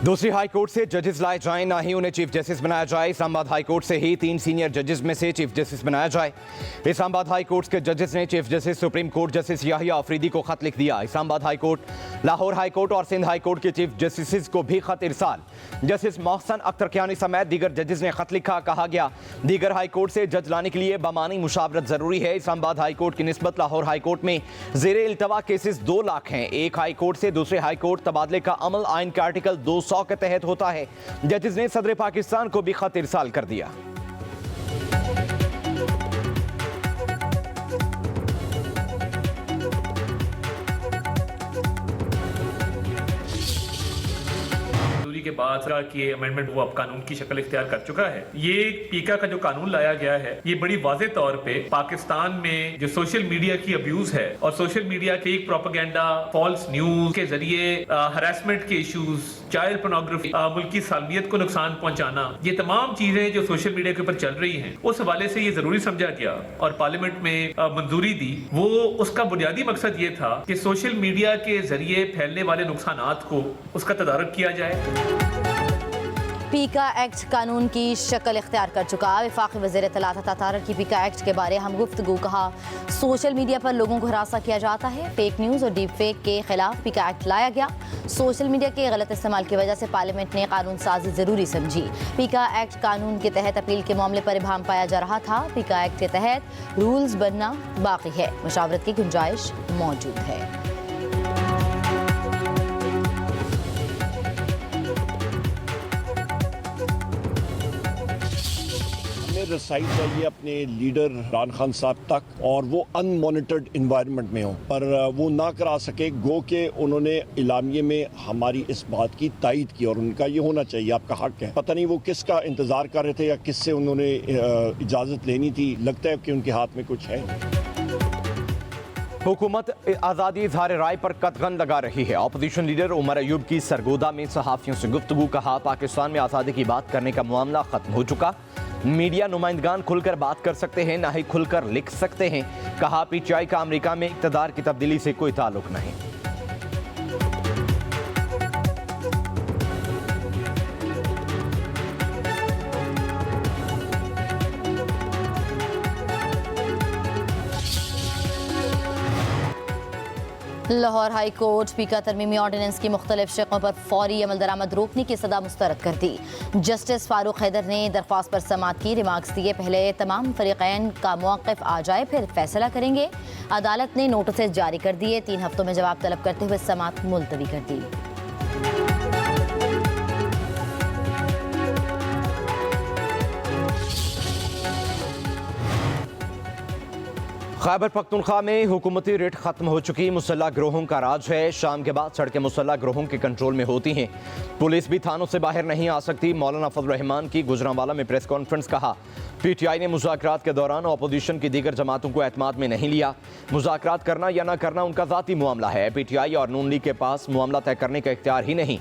दूसरी high court से जजेस लाए जाएं, ना ही उन्हें चीफ जस्टिस बनाया जाए। इस्लामाबाद हाई कोर्ट से ही 3 सीनियर जजेस में से चीफ जस्टिस बनाया जाए। इस्लामाबाद हाई कोर्ट के जजेस ने chief justice supreme court justice Yahya Afridi को खत लिख दिया। Islamabad high court, Lahore high court और सिंध हाई कोर्ट के चीफ जस्टिस को भी खत इरसाल। जस्टिस मोहसन अख्तर कियानी समेत दीगर जजेस ने खत लिखा। कहा गया दीगर हाई कोर्ट से जज लाने के लिए बामानी मुशावरत जरूरी है। इस्लामाबाद हाई कोर्ट की निस्बत लाहौर हाई कोर्ट में जेरे इल्तवा केसेस 2 लाख हैं। एक हाई कोर्ट से दूसरे हाई कोर्ट तबादले का अमल आइन के आर्टिकल 200 के तहत होता है। जजेस ने सदर पाकिस्तान को भी खत इरसाल कर दिया। के बाद कि ये अमेंडमेंट वो अब कानून की शक्ल इख्तियार कर चुका है। ये पीका का जो कानून लाया गया है, ये बड़ी वाज़े तौर पे पाकिस्तान में जो सोशल मीडिया की अब्यूज है और सोशल मीडिया के एक प्रोपेगेंडा, फॉल्स न्यूज के जरिए हरासमेंट के इश्यूज, चाइल्ड पोर्नोग्राफी, मुल्की सालमियत को नुकसान पहुंचाना, ये तमाम चीजें जो सोशल मीडिया के ऊपर चल रही हैं, उस हवाले से ये जरूरी समझा गया और पार्लियामेंट में मंजूरी दी। वो उसका बुनियादी मकसद ये था कि सोशल मीडिया के जरिए फैलने वाले नुकसानात को उसका तदारक किया जाए। पीका एक्ट कानून की शक्ल इख्तियार कर चुका। वफाकी वज़ीर इत्तलात अतारक की पीका एक्ट के बारे हम गुफ्तगू। कहा सोशल मीडिया पर लोगों को हरासा किया जाता है। फेक न्यूज़ और डीप फेक के खिलाफ पीका एक्ट लाया गया। सोशल मीडिया के गलत इस्तेमाल की वजह से पार्लियामेंट ने कानून साजी ज़रूरी समझी। पीका एक्ट कानून के तहत अपील के मामले पर इबाहम पाया जा रहा था। पीका एक्ट के तहत रूल्स बनना बाकी है। मुशावरत की गुंजाइश मौजूद है। रसाई चाहिए अपने लीडर इमरान खान साहब तक और वो अनमॉनिटर्ड इन्वायरमेंट में हो, पर वो ना करा सके। गो के उन्होंने इलामिये में हमारी इस बात की तायद की और उनका ये होना चाहिए, आपका हक है। पता नहीं वो किसका इंतजार कर रहे थे या किससे उन्होंने इजाज़त लेनी थी। लगता है कि उनके हाथ में कुछ है। हुकूमत आज़ादी इज़हार राय पर कतगन लगा रही है। अपोजिशन लीडर उमर अयूब की सरगोदा में सहाफ़ियों से गुफ्तगू। कहा पाकिस्तान में आज़ादी की बात करने का मामला ख़त्म हो चुका। मीडिया नुमाइंदगान खुलकर बात कर सकते हैं, ना ही खुलकर लिख सकते हैं। कहा पीटीआई का अमेरिका में इक़्तिदार की तब्दीली से कोई ताल्लुक नहीं। लाहौर हाई कोर्ट पीका तरमीमी ऑर्डिनेंस की मुख्तलिफ शिकों पर फौरी अमल दरामद रोकने की सदा मुस्तरद कर दी। जस्टिस फारूक हैदर ने दरख्वास्त पर समाअत की। रिमार्क्स दिए पहले तमाम फरीक़ैन का मौक़िफ़ आ जाए फिर फैसला करेंगे। अदालत ने नोटिस जारी कर दिए। 3 हफ्तों में जवाब तलब करते हुए समाअत मुलतवी कर दी। खैबर पख्तूनख्वा में हुकूमती रेट खत्म हो चुकी। मुसल्लह गिरोहों का राज है। शाम के बाद सड़कें मुसल्लह गिरोहों के कंट्रोल में होती हैं। पुलिस भी थानों से बाहर नहीं आ सकती। मौलाना फजल रहमान की गुजरांवाला में प्रेस कॉन्फ्रेंस। कहा पीटीआई ने मुज़ाकरात के दौरान अपोजिशन की दीगर जमातों को एतमाद में नहीं लिया। मुज़ाकरात करना या ना करना उनका ज़ाती मामला है। पीटीआई और नून लीग के पास मामला तय करने का इख्तियार ही नहीं।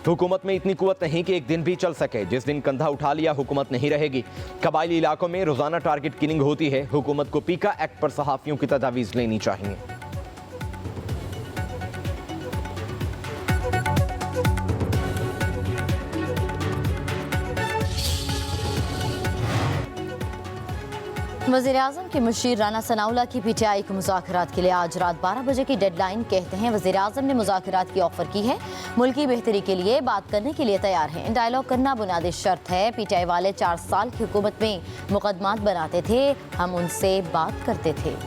हुकूमत में इतनी कुव्वत नहीं कि एक दिन भी चल सके। जिस दिन कंधा उठा लिया हुकूमत नहीं रहेगी। कबायली इलाकों में रोजाना टारगेट किलिंग होती है। हुकूमत को पीका एक्ट पर सहाफ़ियों की तजावीज़ लेनी चाहिए। वज़ीर-ए-आज़म के मुशीर राना सनाउल्लाह की पीटीआई को मुज़ाकरात के लिए आज रात 12 बजे की डेडलाइन। कहते हैं वज़ीर-ए-आज़म ने मुज़ाकरात की ऑफर की है। मुल्की बेहतरी के लिए बात करने के लिए तैयार हैं। डायलॉग करना बुनियादी शर्त है। पीटीआई वाले 4 साल की हुकूमत में मुकदमात बनाते थे, हम उनसे बात करते थे।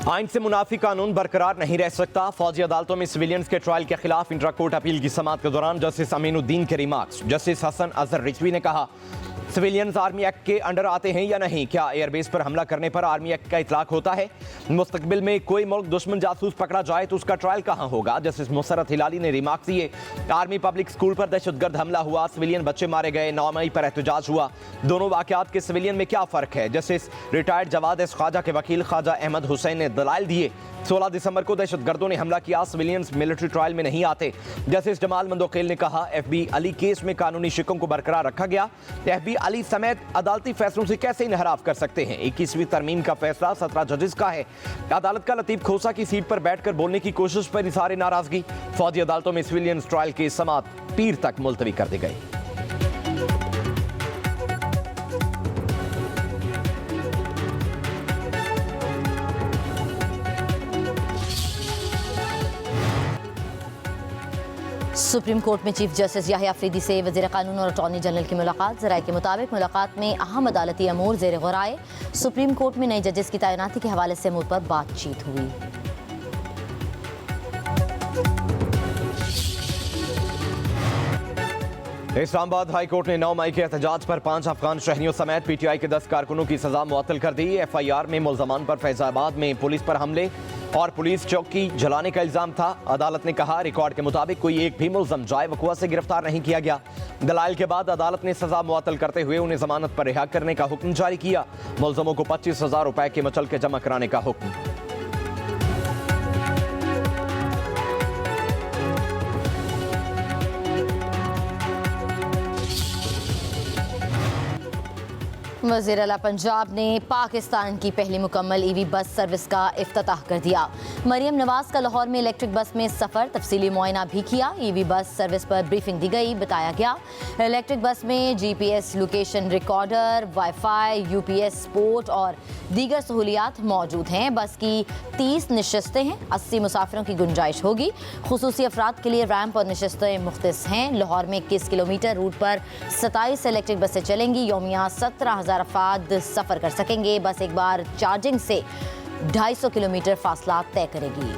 आइन से मुनाफी कानून बरकरार नहीं रह सकता। फौजी अदालतों में सिविलियंस के ट्रायल के खिलाफ इंट्रा कोर्ट अपील की समाअत के दौरान जस्टिस अमीनुद्दीन के रिमार्क्स। जस्टिस हसन अजहर रिजवी ने कहा सिविलियंस आर्मी एक्ट के अंडर आते हैं या नहीं? क्या एयरबेस पर हमला करने पर आर्मी एक्ट का इतलाक होता है? मुस्तकबिल में कोई मुल्क दुश्मन जासूस पकड़ा जाए तो उसका ट्रायल कहाँ होगा? जस्टिस मुसरत हिलाली ने रिमार्क्स दिए। आर्मी पब्लिक स्कूल पर दहशतगर्द हमला हुआ, सिविलियन बच्चे मारे गए, 9 मई पर एहतजाज हुआ। दोनों वाकयात के सिविलियन में क्या फ़र्क है? Justice retired Jawad S Khawaja के वकील ख्वाजा अहमद हुसैन ने दलाइल दिए। 16 दिसंबर को दहशतगर्दों ने हमला किया, सिविलियंस मिलिट्री ट्रायल में नहीं आते। जस्टिस जमाल मंदोखेल ने कहा एफबी अली केस में कानूनी शिकों को बरकरार रखा गया। एफबी अली समेत अदालती फैसलों से कैसे इनहराफ कर सकते हैं। 21वीं तरमीम का फैसला 17 जजेस का है। अदालत का लतीफ खोसा की सीट पर बैठकर बोलने की कोशिश पर इज़हार नाराजगी। फौजी अदालतों में सिविलियंस ट्रायल की समाअत पीर तक मुलतवी कर दी गई। सुप्रीम कोर्ट में चीफ जस्टिस याहिया अफरीदी से वज़ीर कानून और अटॉर्नी जनरल की मुलाकात। ज़राए के मुताबिक मुलाकात में अहम अदालती अमूर ज़ेर गौर आए। सुप्रीम कोर्ट में नए जजेस की तैनाती के हवाले से अमूर पर बातचीत हुई। इस्लामाबाद हाई कोर्ट ने 9 मई के एहतजाज पर 5 अफगान शहरियों समेत PTI के 10 कारकुनों की सजा मुअत्तल कर दी। FIR में मुल्ज़मान पर फैज़ाबाद में पुलिस पर हमले और पुलिस चौकी जलाने का इल्जाम था। अदालत ने कहा रिकॉर्ड के मुताबिक कोई एक भी मुल्ज़म जाए वक़ुआ से गिरफ्तार नहीं किया गया। दलाइल के बाद अदालत ने सजा मुअत्तल करते हुए उन्हें जमानत पर रिहा करने का हुक्म जारी किया। मुल्ज़मों को 25,000 रुपए के मचलके जमा कराने का हुक्म। वज़ीर आला पंजाब ने पाकिस्तान की पहली मुकम्मल EV बस सर्विस का इफ्तिताह कर दिया। मरियम नवाज का लाहौर में इलेक्ट्रिक बस में सफ़र, तफसीली मुआयना भी किया। EV बस सर्विस पर ब्रीफिंग दी गई। बताया गया इलेक्ट्रिक बस में GPS location recorder, wifi, UPS port और दीगर सहूलियात मौजूद हैं। बस की 30 नशस्तें हैं। 80 मुसाफिरों की गुंजाइश होगी। खुसूसी अफराद के लिए रैंप और नशस्तें मुख्तस हैं। लाहौर में 21 किलोमीटर रूट पर 27 इलेक्ट्रिक बसें चलेंगी। यौमिया 17,000 अफराद सफ़र कर सकेंगे। बस एक बार चार्जिंग से 250 किलोमीटर फासला तय करेगी।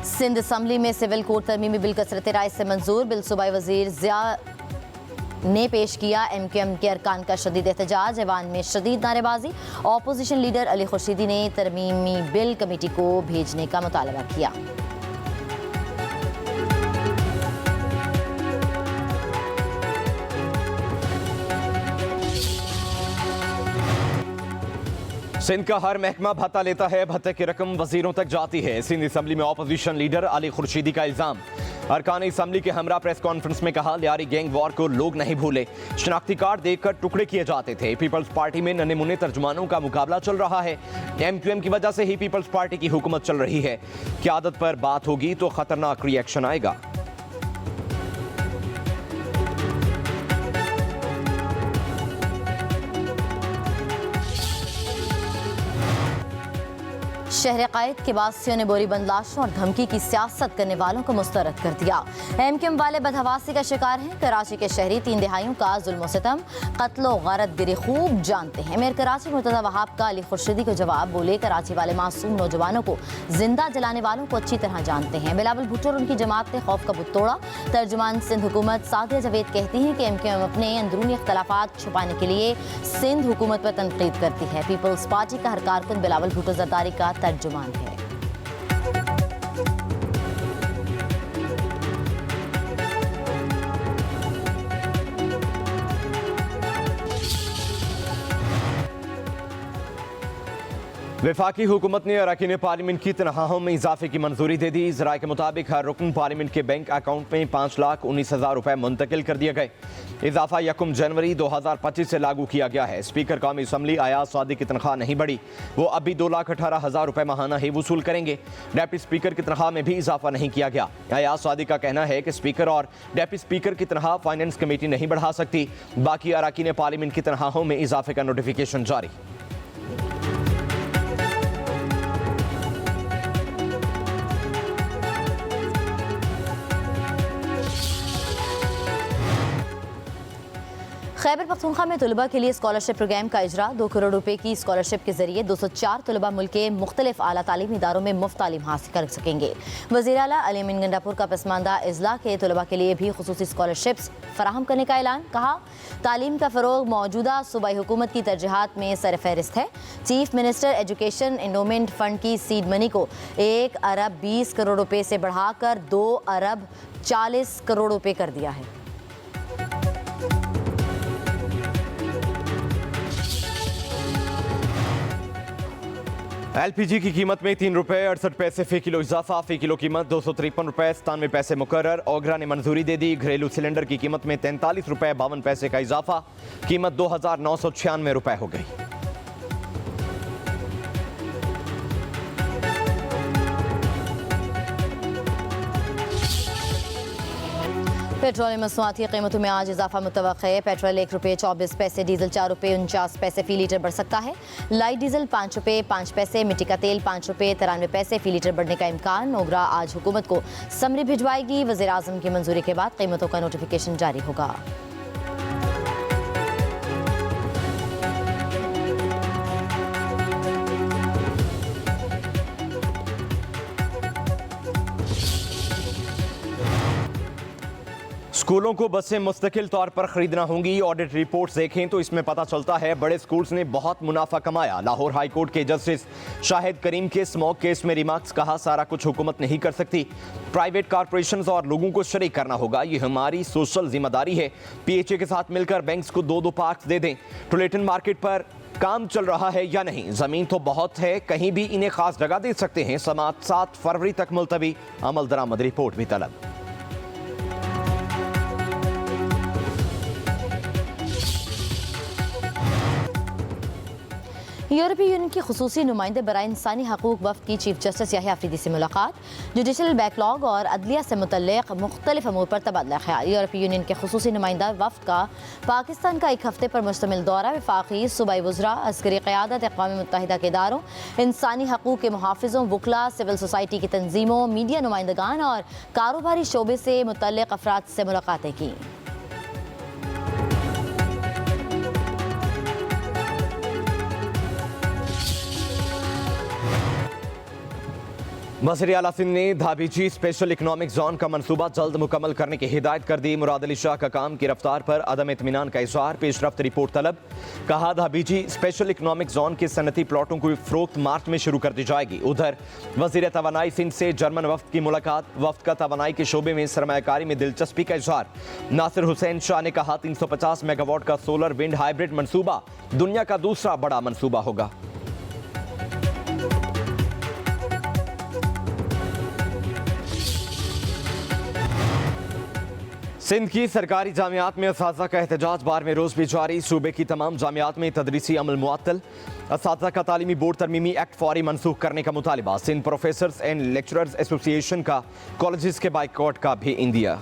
सिंध असम्बली में सिविल कोड तरमीमी बिल कसरत राय से मंजूर। बिल सूबाई वजीर ज़िया ने पेश किया। MQM के अरकान का शदीद एहतजाज, ऐवान में शदीद नारेबाजी। ऑपोजिशन लीडर अली खुर्शीदी ने तरमीमी बिल कमेटी को भेजने का मुतालबा किया। सिंध का हर महकमा भत्ता लेता है, भत्ते की रकम वजीरों तक जाती है। सिंध असम्बली में ऑपोजिशन लीडर अली खुर्शीदी का इल्जाम। अरकान असम्बली के हमरा प्रेस कॉन्फ्रेंस में कहा लियारी गैंग वॉर को लोग नहीं भूले, शनाख्ती कार्ड देखकर टुकड़े किए जाते थे। पीपल्स पार्टी में नन्हे मुन्ने तर्जुमानों का मुकाबला चल रहा है। MQM की वजह से ही पीपल्स पार्टी की हुकूमत चल रही है। क़यादत पर बात होगी तो खतरनाक रिएक्शन आएगा। शहर कायद के बासियों ने बोरीबंद लाशों और धमकी की सियासत करने वालों को मुस्तरद कर दिया। MQM वाले बदहवासी का शिकार हैं। कराची के शहरी 3 दिहाइयों का जुल्म सितम, कत्लो गारत गिरी खूब जानते हैं। मेयर कराची मुर्तज़ा वहाब का अली खुर्शीदी को जवाब, बोले कराची वाले मासूम नौजवानों को जिंदा जलाने वालों को अच्छी तरह जानते हैं। बिलावल भुट्टो और उनकी जमात ने खौफ का बुत तोड़ा। तर्जुमान सिंध हुकूमत सादिया जावेद कहती हैं कि MQM अपने अंदरूनी इख्तलाफात छुपाने के लिए सिंध हुकूमत पर तनकीद करती है। पीपल्स पार्टी का हर कारकुन बिलावल भुट्टो जरदारी का तर्जुमान है। वफाकी हुकूमत ने अरकान पार्लियामेंट की तनख्वाहों में इजाफे की मंजूरी दे दी। ज़राए के मुताबिक हर रुकन पार्लियामेंट के बैंक अकाउंट में 5,19,000 रुपए मुंतकिल कर दिए गए। इजाफा 1 जनवरी 2025 से लागू किया गया है। स्पीकर कौमी असम्बली अयाज सादी की तनख्वाह नहीं बढ़ी, वो अब भी 2,18,000 रुपए माहाना ही वसूल करेंगे। डिप्टी स्पीकर की तनख्वाह में भी इजाफा नहीं किया गया। अयाज सादी का कहना है कि स्पीकर और डिप्टी स्पीकर की तनख्वाह फाइनेंस कमेटी नहीं बढ़ा सकती। बाकी अरकान पार्लियामेंट की तनख्वाहों में इजाफे का नोटिफिकेशन जारी। खैबर पख्तूनख्वा में तलबा के लिए स्कॉलरशिप प्रोग्राम का इजरा। 2 करोड़ रुपए की स्कॉलरशिप के जरिए 204 तलबा मुल्क के मुख्तलिफ आला तालीमी इदारों में मुफ्त तालीम हासिल कर सकेंगे। वज़ीर आला अली अमीन गंडापुर का पसमानदा अजला के तलबा के लिए भी खुसूसी स्कॉलरशिप्स फराहम करने का ऐलान। कहा तालीम का फ़रोग मौजूदा सूबाई हुकूमत की तरजीहात में सरफहरिस्त है। Chief minister education endowment fund की सीड मनी को 1 अरब 20 करोड़ रुपए से बढ़ाकर 2 अरब 40 करोड़ रुपए कर दिया है। एलपीजी की कीमत में 3 रुपये 68 पैसे फी किलो इजाफा, फी किलो कीमत 253 रुपये 97 पैसे मुकर्रर। ओगरा ने मंजूरी दे दी। घरेलू सिलेंडर की कीमत में 43 रुपये 52 पैसे का इजाफा, कीमत 2996 रुपये हो गई। पेट्रोलियम मसनूआती कीमतों में आज इजाफा मुतवक्किर है। पेट्रोल 1 रुपये 24 पैसे, डीजल 4 रुपये 49 पैसे फी लीटर बढ़ सकता है। लाइट डीजल 5 रुपये 5 पैसे, मिट्टी का तेल 5 रुपये 93 पैसे फी लीटर बढ़ने का इम्कान। ओगरा आज हुकूमत को समरी भिजवाएगी। वज़ीर आज़म की मंजूरी के बाद कीमतों का नोटिफिकेशन जारी होगा। स्कूलों को बसें मुस्तकिल तौर पर खरीदना होंगी। ऑडिट रिपोर्ट्स देखें तो इसमें पता चलता है बड़े स्कूल्स ने बहुत मुनाफा कमाया। लाहौर हाई कोर्ट के जस्टिस शाहिद करीम के स्मोक केस में रिमार्क्स, कहा सारा कुछ हुकूमत नहीं कर सकती, प्राइवेट कॉरपोरेशंस और लोगों को शरीक करना होगा, ये हमारी सोशल जिम्मेदारी है। पीएचए के साथ मिलकर बैंक्स को 2-2 पार्क्स दे दें। टुलेटन मार्केट पर काम चल रहा है या नहीं, जमीन तो बहुत है, कहीं भी इन्हें खास जगह दे सकते हैं। समात 7 फरवरी तक मुलतवी, अमल दरामद रिपोर्ट भी तलब। यूरोपीय यूनियन की खुसूसी नुमाइंदे बराए इंसानी हकूक वफ़द की चीफ जस्टिस याहिया अफरीदी से मुलाकात। जुडिशल बैकलॉग और अदलिया से मुतल्लिक़ मुख्तलिफ अमूर पर तबादला ख्याल। यूरोपीय यूनियन के खुसूसी नुमाइंदा वफ़द का पाकिस्तान का 1 हफ्ते पर मुश्तमिल दौरा। वफाकी सूबाई वज़रा, अस्करी क़यादत, अक़वाम मुत्तहिदा के इदारों, इंसानी हकूक के मुहाफ़िज़ों, वकला, सिविल सोसाइटी की तंजीमों, मीडिया नुमाइंदगान और कारोबारी शोबे से मुतल्लिक़ अफराद से मुलाकातें की। वज़ीर आला सिंध ने धाबीजी स्पेशल इकनॉमिक जोन का मनसूबा जल्द मुकम्मल करने की हिदायत कर दी। मुराद अली शाह का काम की रफ्तार पर अदम इत्मीनान का इज़हार, पेशरफ्त रिपोर्ट तलब। कहा धाबीजी स्पेशल इकनॉमिक जोन के सनती प्लॉटों की फ़रोख्त मार्च में शुरू कर दी जाएगी। उधर वज़ीर तवानाई सिंध से जर्मन वफ़द की मुलाकात। वफ़द का तवानाई के शोबे में सरमायाकारी में दिलचस्पी का इज़हार। नासिर हुसैन शाह ने कहा 350 मेगावाट का सोलर विंड हाइब्रिड मनसूबा दुनिया का दूसरा बड़ा मनसूबा होगा। सिंध की सरकारी जामियात में असातिज़ा का एहतजाज बार में रोज़ भी जारी। सूबे की तमाम जामियात में तदरीसी अमल मुअत्तल। असातिज़ा का तालीमी बोर्ड तरमीमी एक्ट फौरी मनसूख करने का मुतालिबा। Sindh professors and lecturers association का कॉलेजेस के बाइकआउट का भी इंदिया।